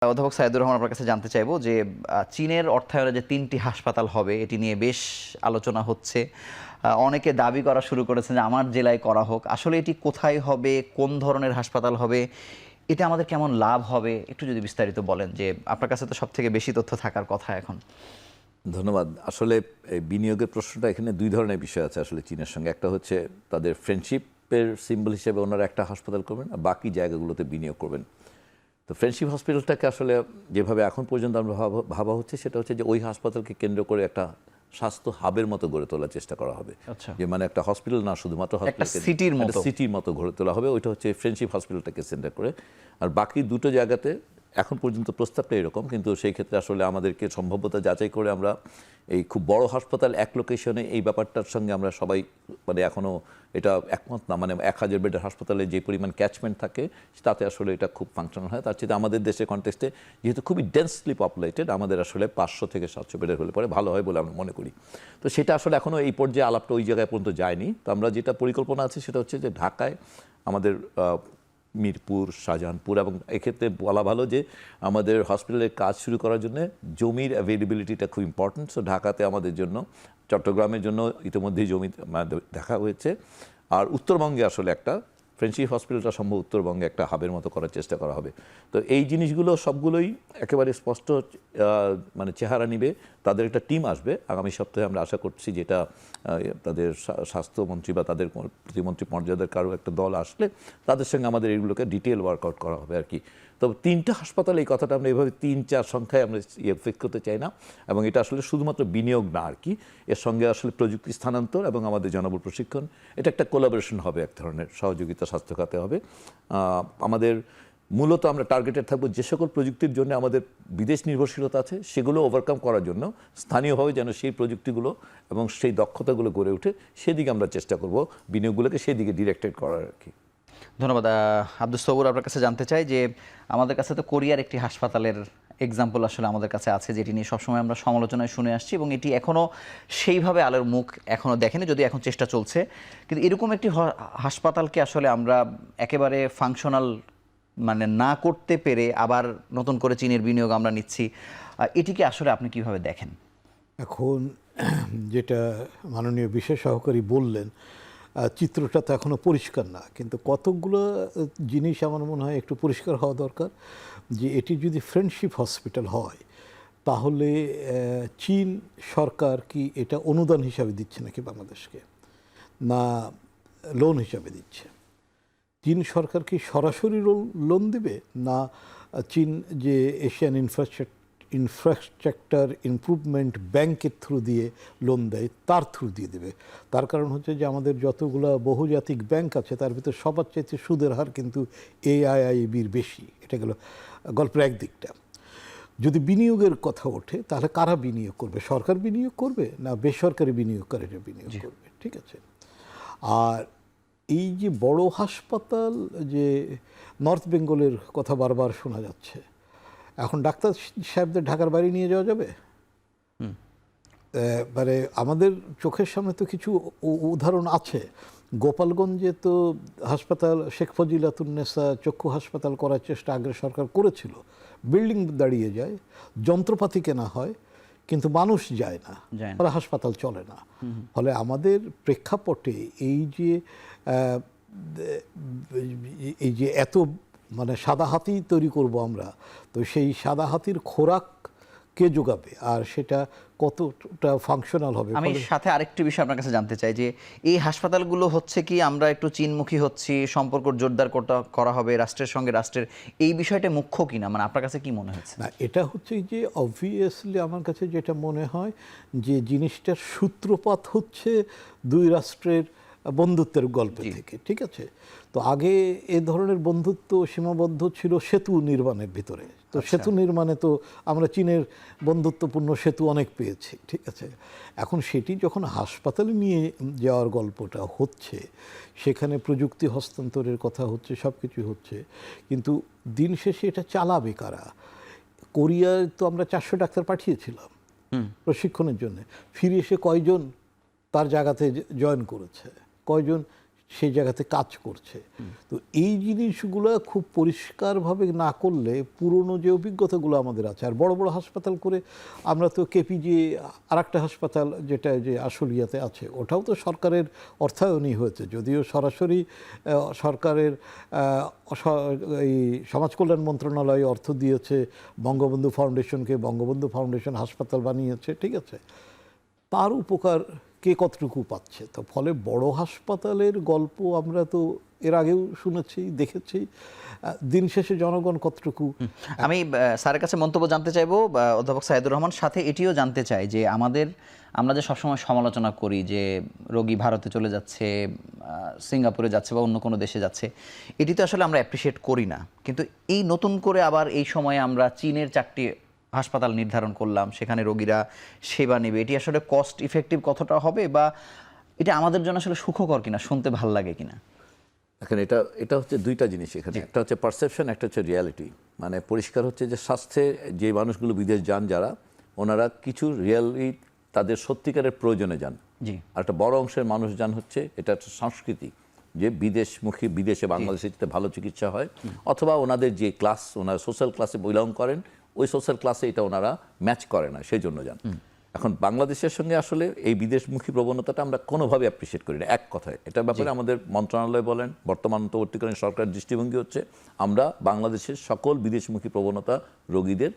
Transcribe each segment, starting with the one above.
অধ্যাপক সাইদুর রহমান আপনার কাছে জানতে চাইবো যে চীনের অর্থায়নে যে 3টি হাসপাতাল হবে এটি নিয়ে বেশ আলোচনা হচ্ছে। অনেকে দাবি করা শুরু করেছেন যে আমার জেলায় করা হোক। আসলে এটি কোথায় হবে, কোন ধরনের হাসপাতাল হবে, এটা আমাদের কেমন লাভ হবে, একটু যদি বিস্তারিত বলেন। যে আপনার কাছে তো সবথেকে বেশি তথ্য থাকার কথা এখন। ধন্যবাদ। আসলে এই বিনিয়োগের প্রশ্নটা এখানে দুই ধরনের বিষয় আছে আসলে চীনের সঙ্গে। একটা হচ্ছে তাদের ফ্রেন্ডশিপের সিম্বল হিসেবে ওনারা একটা হাসপাতাল করবেন, আর বাকি জায়গাগুলোতে বিনিয়োগ করবেন। তো ফ্রেন্ডশিপ হসপিটালটাকে আসলে যেভাবে এখন পর্যন্ত আমরা ভাবা হচ্ছে সেটা হচ্ছে যে ওই হাসপাতালকে কেন্দ্র করে একটা স্বাস্থ্য হাবের মতো গড়ে তোলার চেষ্টা করা হবে। যে মানে একটা হসপিটাল না, শুধুমাত্র সিটির মতো গড়ে তোলা হবে। ওইটা হচ্ছে ফ্রেন্ডশিপ হসপিটালটাকে সেন্টার করে। আর বাকি দুটো জায়গাতে এখন পর্যন্ত প্রস্তাবটা এরকম, কিন্তু সেই ক্ষেত্রে আসলে আমাদেরকে সম্ভাব্যতা যাচাই করে আমরা এই খুব বড় হাসপাতাল এক লোকেশনে এই ব্যাপারটার সঙ্গে আমরা সবাই মানে এখনও এটা একমত না। মানে 1000 বেডের হাসপাতালে যে পরিমাণ ক্যাচমেন্ট থাকে তাতে আসলে এটা খুব ফাংশনাল হয়। তার চেয়ে আমাদের দেশের কনটেক্সটে যেহেতু খুবই ডেন্সলি পপুলেটেড, আমাদের আসলে 500 থেকে 700 বেডের হলে পরে ভালো হয় বলে আমরা মনে করি। তো সেটা আসলে এখনও এই পর্যায়ে আলাপটা ওই জায়গায় পর্যন্ত যায়নি। তো আমরা যেটা পরিকল্পনা আছে সেটা হচ্ছে যে ঢাকায় আমাদের মিরপুর, শাহজাহানপুর, এবং এক্ষেত্রে বলা ভালো যে আমাদের হসপিটালের কাজ শুরু করার জন্য জমির অ্যাভেলেবিলিটিটা খুব ইম্পর্টেন্ট। সো ঢাকাতে আমাদের জন্য, চট্টগ্রামের জন্য ইতিমধ্যেই জমি দেখা হয়েছে। আর উত্তরবঙ্গে আসলে একটা ফ্রেন্ডশিপ হসপিটালটা সম্ভব উত্তরবঙ্গে একটা হাবের মতো করার চেষ্টা করা হবে। তো এই জিনিসগুলো সবগুলোই একেবারে স্পষ্ট মানে চেহারা নিবে। তাদের একটা টিম আসবে আগামী সপ্তাহে, আমরা আশা করছি, যেটা তাদের স্বাস্থ্যমন্ত্রী বা তাদের প্রতিমন্ত্রী পর্যায়ের কারো একটা দল আসলে তাদের সঙ্গে আমাদের এগুলোকে ডিটেল ওয়ার্কআউট করা হবে আর কি। তবে 3টা হাসপাতাল, এই কথাটা আমরা এইভাবে 3-4 সংখ্যায় আমরা ফিক্স করতে চাই না, এবং এটা আসলে শুধুমাত্র বিনিয়োগ না আর কি। এর সঙ্গে আসলে প্রযুক্তি স্থানান্তর এবং আমাদের জনবল প্রশিক্ষণ, এটা একটা কোলাবোরেশন হবে, এক ধরনের সহযোগিতা স্বাস্থ্য খাতে হবে। আমাদের মূলত আমরা টার্গেটেড থাকবো যে সকল প্রযুক্তির জন্য আমাদের বিদেশ নির্ভরশীলতা আছে সেগুলো ওভারকাম করার জন্য স্থানীয়ভাবে যেন সেই প্রযুক্তিগুলো এবং সেই দক্ষতাগুলো গড়ে ওঠে, সেদিকে আমরা চেষ্টা করব, বিনিয়োগগুলোকে সেদিকে ডিরেক্টেড করার আর কি। ধন্যবাদ। আব্দুস সবুর, আপনার কাছে জানতে চাই যে আমাদের কাছে তো কোরিয়ার একটি হাসপাতালের এক্সাম্পল আসলে আমাদের কাছে আছে, যেটি নিয়ে সবসময় আমরা সমালোচনায় শুনে আসছি এবং এটি এখনও সেইভাবে আলোর মুখ এখনও দেখেনি, যদি এখন চেষ্টা চলছে। কিন্তু এরকম একটি হাসপাতালকে আসলে আমরা একেবারে ফাংশনাল মানে না করতে পেরে আবার নতুন করে চীনের বিনিয়োগ আমরা নিচ্ছি, এটিকে আসলে আপনি কিভাবে দেখেন? এখন যেটা মাননীয় বিশেষ সহকারী বললেন, চিত্রটা তো এখনও পরিষ্কার না, কিন্তু কতকগুলো জিনিস আমার মনে হয় একটু পরিষ্কার হওয়া দরকার। যে এটি যদি ফ্রেন্ডশিপ হসপিটাল হয় তাহলে চীন সরকার কি এটা অনুদান হিসাবে দিচ্ছে নাকি বাংলাদেশকে, না লোন হিসাবে দিচ্ছে? চীন সরকার কি সরাসরি লোন দেবে, না চীন যে এশিয়ান ইনফ্রাস্ট্রাকচার ইমপ্রুভমেন্ট ব্যাংকের থ্রু দিয়ে লোন দেয় তার থ্রু দিয়ে দেবে? তার কারণ হচ্ছে যে আমাদের যতগুলো বহুজাতিক ব্যাংক আছে তার ভিতরে সবার চাইতে সুদের হার কিন্তু AIIBর বেশি। এটা গেল গল্পের একদিকটা। যদি বিনিয়োগের কথা ওঠে তাহলে কারা বিনিয়োগ করবে? সরকার বিনিয়োগ করবে না বেসরকারি বিনিয়োগকারীরা বিনিয়োগ করবে? ঠিক আছে। আর এই যে বড় হাসপাতাল, যে নর্থ বেঙ্গলের কথা বারবার শোনা যাচ্ছে, এখন ডাক্তার সাহেবদের ঢাকার বাইরে নিয়ে যাওয়া যাবে? মানে আমাদের চোখের সামনে তো কিছু উদাহরণ আছে। গোপালগঞ্জে তো হাসপাতাল শেখ ফজিলাতুন্নেসা চক্ষু হাসপাতাল করার চেষ্টা আগের সরকার করেছিল। বিল্ডিং দাঁড়িয়ে যায়, যন্ত্রপাতি কেনা হয়, কিন্তু মানুষ যায় না, ফলে হাসপাতাল চলে না। ফলে আমাদের প্রেক্ষাপটে এই যে এত মানে সাদা হাতি তৈরি করব আমরা, তো সেই সাদা হাতির খোরাক কে যোগাবে আর সেটা কতটা ফাংশনাল হবে? আমি সাথে আরেকটি বিষয় আপনার কাছে জানতে চাই যে এই হাসপাতালগুলো হচ্ছে কি আমরা একটু চীনমুখী হচ্ছি, সম্পর্ক জোরদার করা হবে রাষ্ট্রের সঙ্গে, রাষ্ট্রের এই বিষয়টা মুখ্য কিনা, মানে আপনার কাছে কি মনে হচ্ছে? না, এটা হচ্ছে যে অবভিয়াসলি আমার কাছে যেটা মনে হয় যে জিনিসটার সূত্রপাত হচ্ছে দুই রাষ্ট্রের বন্ধুত্বের গল্প থেকে। ঠিক আছে। তো আগে এ ধরনের বন্ধুত্ব সীমাবদ্ধ ছিল সেতু নির্মাণের ভিতরে। তো সেতু নির্মাণে তো আমরা চীনের বন্ধুত্বপূর্ণ সেতু অনেক পেয়েছি। ঠিক আছে। এখন সেটি যখন হাসপাতালে নিয়ে যাওয়ার গল্পটা হচ্ছে, সেখানে প্রযুক্তি হস্তান্তরের কথা হচ্ছে, সব কিছুই হচ্ছে, কিন্তু দিন শেষে এটা চালাবে কারা? কোরিয়ায় তো আমরা 400 ডাক্তার পাঠিয়েছিলাম প্রশিক্ষণের জন্য, ফিরে এসে কয়জন তার জায়গাতে জয়েন করেছে, কয়জন সেই জায়গাতে কাজ করছে। তো এই জিনিসগুলো খুব পরিষ্কারভাবে না করলে পুরনো যে অভিজ্ঞতাগুলো আমাদের আছে, আর বড় বড় হাসপাতাল করে আমরা তো কেপিজি আরেকটা হাসপাতাল যেটা যে আশুলিয়াতে আছে, ওটাও তো সরকারের অর্থায়নই হয়েছে, যদিও সরাসরি সরকারের এই সমাজ কল্যাণ মন্ত্রণালয় অর্থ দিয়েছে বঙ্গবন্ধু ফাউন্ডেশনকে, বঙ্গবন্ধু ফাউন্ডেশন হাসপাতাল বানিয়েছে, ঠিক আছে। তার উপকার কে কতটুকু পাচ্ছে? তো ফলে বড় হাসপাতালের গল্প আমরা তো এর আগেও শুনেছি, দেখেছি। দিন শেষে জনগণ কতটুকু। আমি স্যারের কাছে মন্তব্য জানতে চাইবো, অধ্যাপক সাইদুর রহমান, সাথে এটিও জানতে চাই যে আমরা যে সবসময় সমালোচনা করি যে রোগী ভারতে চলে যাচ্ছে, সিঙ্গাপুরে যাচ্ছে বা অন্য কোনো দেশে যাচ্ছে, এটি তো আসলে আমরা অ্যাপ্রিসিয়েট করি না। কিন্তু এই নতুন করে আবার এই সময়ে আমরা চীনের 4টি হাসপাতাল নির্ধারণ করলাম, সেখানে রোগীরা সেবা নেবে, এটি আসলে কস্ট ইফেক্টিভ কতটা হবে, বা এটা আমাদের জন্য আসলে সুখকর কিনা, শুনতে ভাল লাগে কিনা? এখন এটা হচ্ছে দুইটা জিনিস এখানে, একটা হচ্ছে পারসেপশন, একটা হচ্ছে রিয়ালিটি। মানে পরিষ্কার হচ্ছে যে স্বাস্থ্যে যে মানুষগুলো বিদেশ যান যারা, ওনারা কিছু রিয়ালি তাদের সত্যিকারের প্রয়োজনে যান। জি। আর একটা বড় অংশের মানুষ যান হচ্ছে এটা একটা সংস্কৃতি, যে বিদেশমুখী, বিদেশে বাংলাদেশে যেতে ভালো চিকিৎসা হয়, অথবা ওনাদের যে ক্লাস, ওনারা সোশ্যাল ক্লাসে বিলং করেন, ওই সোশ্যাল ক্লাসে এটা ওনারা ম্যাচ করে না, সেই জন্য যান। এখন বাংলাদেশের সঙ্গে আসলে এই বিদেশমুখী প্রবণতাটা আমরা কোনোভাবে অ্যাপ্রিসিয়েট করি না, এক কথায়। এটার ব্যাপারে আমাদের মন্ত্রণালয় বলেন, বর্তমান অন্তর্বর্তীকালীন সরকারের দৃষ্টিভঙ্গি হচ্ছে আমরা বাংলাদেশের সকল বিদেশমুখী প্রবণতা রোগীদের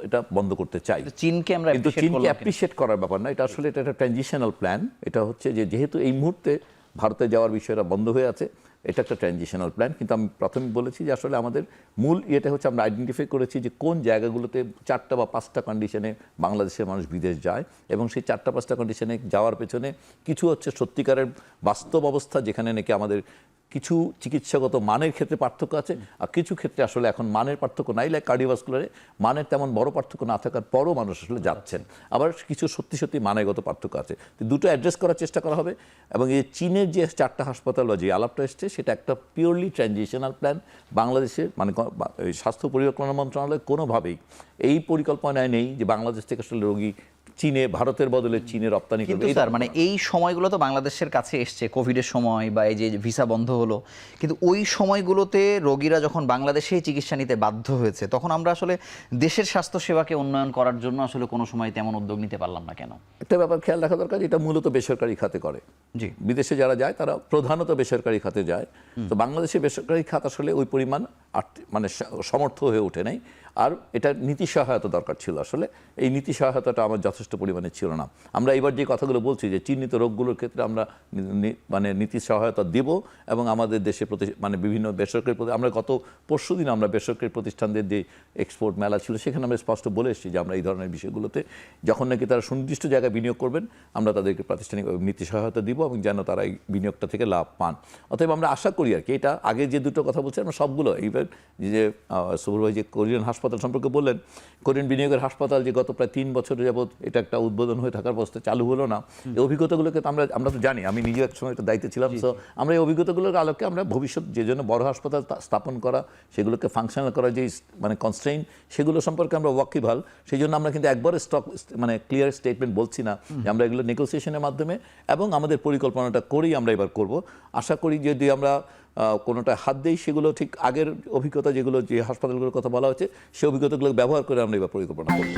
এটা বন্ধ করতে চাই। চীনকে আমরা কিন্তু চীনকে অ্যাপ্রিসিয়েট করার ব্যাপার না, এটা আসলে এটা একটা ট্রানজিশনাল প্ল্যান। এটা হচ্ছে যে যেহেতু এই মুহূর্তে ভারতে যাওয়ার বিষয়টা বন্ধ হয়ে আছে, এটা একটা ট্রানজিশনাল প্ল্যান। কিন্তু আমি প্রথমে বলেছি যে আসলে আমাদের মূল ইয়েটা হচ্ছে আমরা আইডেন্টিফাই করেছি যে কোন জায়গাগুলোতে 4টা বা 5টা কন্ডিশনে বাংলাদেশের মানুষ বিদেশ যায়, এবং সেই 4টা 5টা কন্ডিশনে যাওয়ার পেছনে কিছু হচ্ছে সত্যিকারের বাস্তব অবস্থা, যেখানে নাকি আমাদের কিছু চিকিৎসাগত মানের ক্ষেত্রে পার্থক্য আছে, আর কিছু ক্ষেত্রে আসলে এখন মানের পার্থক্য নাই, লাইক কার্ডিওভাস্কুলারে মানের তেমন বড় পার্থক্য না থাকার পরও মানুষ আসলে যাচ্ছেন। আবার কিছু সত্যি মানগত পার্থক্য আছে, দুটো অ্যাড্রেস করার চেষ্টা করা হবে। এবং এই চীনের যে 4টা হাসপাতাল বা যে আলাপটা এসছে, সেটা একটা পিওরলি ট্রানজিশনাল প্ল্যান। বাংলাদেশের মানে স্বাস্থ্য পরিকল্পনা মন্ত্রণালয় কোনোভাবেই এই পরিকল্পনায় নেই যে বাংলাদেশ থেকে আসলে রোগী চীনে, ভারতের বদলে চীনে রপ্তানি করবে। কিন্তু স্যার, মানে এই সময়গুলো তো বাংলাদেশের কাছে এসছে, কোভিডের সময় বা এই যে ভিসা বন্ধ হলো, কিন্তু ওই সময়গুলোতে রোগীরা যখন বাংলাদেশেই চিকিৎসা নিতে বাধ্য হয়েছে, তখন আমরা আসলে দেশের স্বাস্থ্য সেবাকে উন্নয়ন করার জন্য আসলে কোনো সময় তেমন উদ্যোগ নিতে পারলাম না কেন? একটা ব্যাপার খেয়াল রাখা দরকার, এটা মূলত বেসরকারি খাতে করে। জি। বিদেশে যারা যায় তারা প্রধানত বেসরকারি খাতে যায়। তো বাংলাদেশে বেসরকারি খাত আসলে ওই পরিমাণ মানে সমর্থ হয়ে ওঠে নাই। আর এটা নীতি সহায়তা দরকার ছিল, আসলে এই নীতি সহায়তাটা আমার যথেষ্ট পরিমাণে ছিল না। আমরা এবার যে কথাগুলো বলছি যে চিহ্নিত রোগগুলোর ক্ষেত্রে আমরা মানে নীতি সহায়তা দেব, এবং আমাদের দেশে মানে বিভিন্ন বেসরকারি আমরা গত পরশুদিন আমরা বেসরকারি প্রতিষ্ঠানদের যে এক্সপোর্ট মেলা ছিল, সেখানে আমরা স্পষ্ট বলে এসেছি যে আমরা এই ধরনের বিষয়গুলোতে যখন নাকি তারা সুনির্দিষ্ট জায়গায় বিনিয়োগ করবেন, আমরা তাদেরকে প্রাতিষ্ঠানিক নীতি সহায়তা দিব, এবং যেন তারা এই বিনিয়োগটা থেকে লাভ পান। অতএব আমরা আশা করি আর কি, এটা আগে যে দুটো কথা বলছি আমরা সবগুলো, এইবার যে সবুর ভাই যে কোরিয়ান হাসপাতাল সম্পর্কে বললেন, কোরিয়ান বিনিয়োগের হাসপাতাল যে গত প্রায় 3 বছর যাবৎ এটা একটা উদ্বোধন হয়ে থাকার অবস্থায় চালু হলো না, এই অভিজ্ঞতাগুলোকে আমরা তো জানি, আমি নিজে এক সময় একটা দায়িত্বে ছিলাম। তো আমরা এই অভিজ্ঞতাগুলোর আলোকে আমরা ভবিষ্যৎ যে জন্য বড় হাসপাতাল স্থাপন করা, সেগুলোকে ফাংশনাল করা, যে মানে কনস্ট্রেইন, সেগুলো সম্পর্কে আমরা ওয়াকিবহাল। সেই জন্য আমরা কিন্তু একবারে মানে ক্লিয়ার স্টেটমেন্ট বলছি না, যে আমরা এগুলো নেগোসিয়েশনের মাধ্যমে এবং আমাদের পরিকল্পনাটা করেই আমরা এবার করব। আশা করি যদি আমরা কোনোটা হাত দেই, সেগুলো ঠিক আগের অভিজ্ঞতা, যেগুলো যে হাসপাতালগুলোর কথা বলা হচ্ছে, সেই অভিজ্ঞতাগুলো ব্যবহার করে আমরা এবার পরিকল্পনা করব।